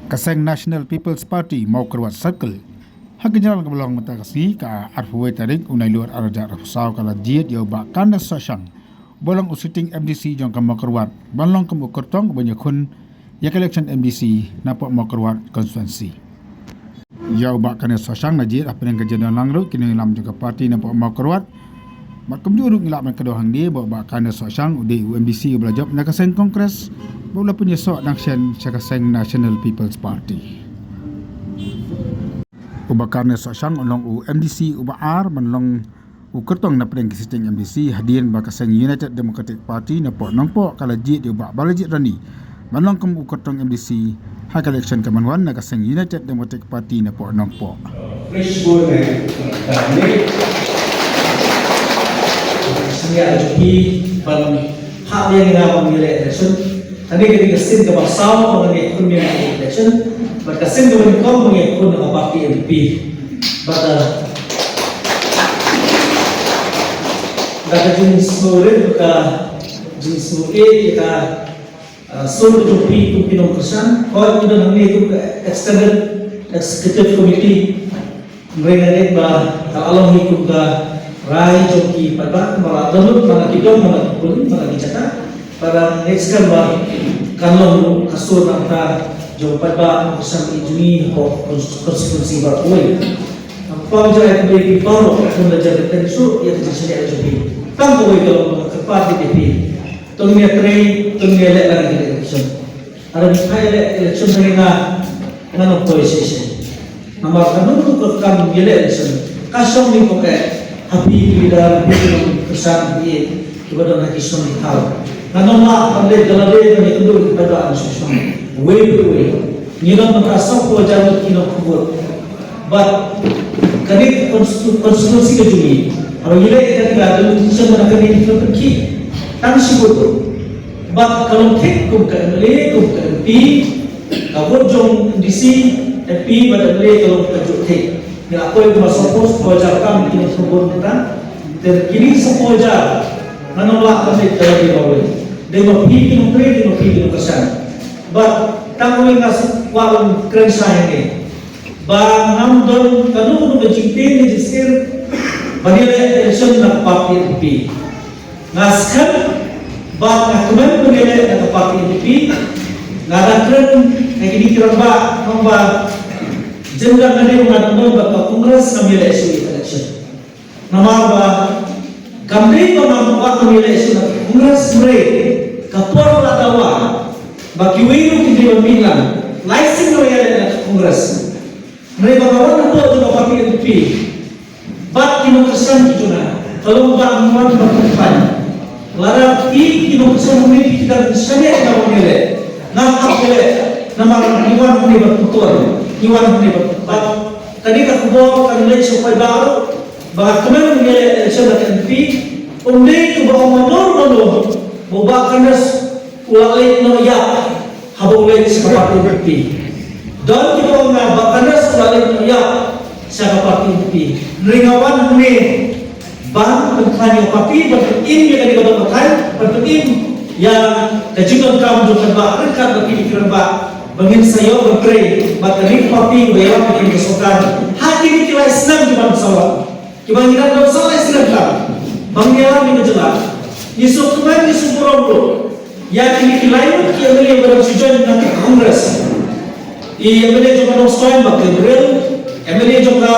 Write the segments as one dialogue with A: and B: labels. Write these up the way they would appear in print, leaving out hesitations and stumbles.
A: Kaseng National People's Party mau keruat circle. Hak jalan ke belong mata kasi ka arfuwe tarik unai luar arja rafsau kala jiet yau ba kanda sashang. Bolong usiting MDC jong ka mau keruat. Balong kamu kertong banyak kun yak election MDC napok mau keruat konstituensi. Yau ba kanda sashang na jiet apa yang kejadian langru kini lam jong ka parti napok mau keruat. Mat kemjuruk ngilap nak kedua hang dia bawa kanda sashang udah UMDC belajar nak kaseng kongres. Bola punya sok naksyen Syakaseng National People's Party. Ubakarnya sok syang olong MDC ubaar manlong kertong na pedeng kisiteng MDC hadian bakaseng United Democratic Party na po nongpo kala jit di ubak balajit rani manlong kem kertong MDC hak election kemanwan na kaseng United Democratic Party na po nongpo.
B: Fishbone kami sengaja jadi ban hak yang ngawang nilai election. Tadi ketika sin ke basau mengenai kun yang election, berkasin ke menikam mengenai kun dengan parti NDP. Bata jenis murid buka jenis murid kita suruh jumpi kumpinom kersan. Kalau kita nanti itu extended executive committee mereka kalau Allah ikut ke rai jumpi pada malah download malah kita malah kulit malah dicatat. Pada next kan ba kalau kasur nanta jawab ba usang ijmi ko konstitusi ba kuwi apa jaya beli baru kena jadi tensu ya jadi jadi tam kuwi kalau kepat di tungnya train tungnya le lagi election ada misalnya election dengan ngano position nomor kanun ko kam yele election kasong ni ko ke happy leader di kesan di kepada nakison di hal Kanoma pamle dalade ni kundur pada asusun way nilai merasa wajar kino kubur but kani konstitusi kejuni kalau ile kani ada tulisan mana kani diperki tan sibut but kalau tek kum ke MP kabur jong DC MP pada le kalau kajuk tek ni apa yang masuk wajar kam kino kubur kita terkini sepojar manolak kami dalade bawe dengan pilih kesan. But tamu yang kasih warung keren saya ini, bang namdon kanu mencintai jisir, bagi election nak parti NDP. Ngaskan bang akumen mengenai nak parti NDP, ngadakan ini kira bang nombor jenderal nanti mengadun bak kongres kami election. Nama bang kami menambah kami election kongres mereka. Kapor latawa bagi wiru kita bilang license royal kongres mereka bawa untuk juga parti NDP bat demokrasi itu na kalau bang muat berdepan lara kino kesan ini kita sana kita boleh nak boleh nama iwan ini berputar iwan ini berputar tadi kakubor kan lagi supaya baru bahwa kemarin mengenai election NDP umdi kubah manor Boba kandas ulai no ya habong lagi sekarang NDP. Dan kita kandas ulai no ya sekarang NDP. Ringawan ni bang bertanya parti bertim yang kita bertanya bertim yang kejutan kamu juga bang kan bagi pikiran bang bangin saya berpray bateri parti bayar bagi kesukaan. Hati ini kita Islam cuma bersawat. Kita tidak bersawat Islam kan. Bang dia ini jelas. Yusuf kemarin Yusuf Robo yang ini lain yang beliau bersujuan nanti kongres yang beliau juga nongstoin bakal beliau yang beliau juga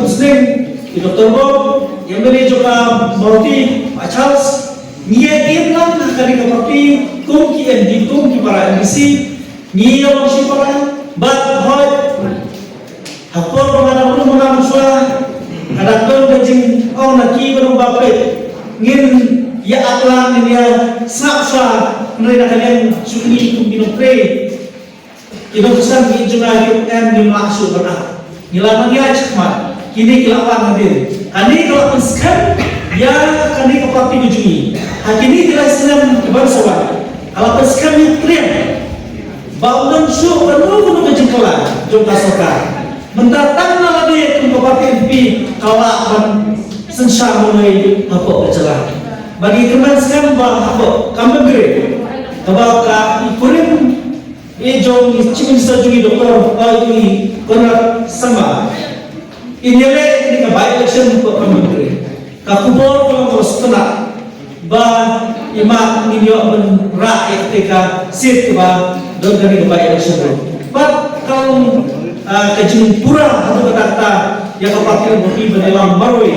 B: Muslim Dr. Bob yang beliau juga Morty Pak Charles niatin lah kali keparti kum ki MD kum ki para MDC niat masih para bat hot hakor mengenai mengenai suara kadang-kadang kajing naki belum bapak ngin ya atlang ini ya saksa mereka kalian suni kumbino pre itu pesan di juga kan di maksud benar nilai dia cekmat kini kelawan hadir kini kalau peskan ya kini keparti bujuni kini tidak senang kebangsaan kalau peskan yang tren bangun syuk penuh kejengkelan jumlah sokar mendatanglah dia ke keparti NDP kawan sensar mulai apa berjalan bagi keman sekarang bah apa kamu beri kalau ka ikurim jong Chief Minister jungi Dr. Oi Konrad Sangma inyele ini ka by election ko pamintri ka kubor ko ang kostana ba ima ninyo ang rakyat ka sit ba don kami ka by election ko but kalau kajing pura atau kata yang kapatid mo iba nilang maroy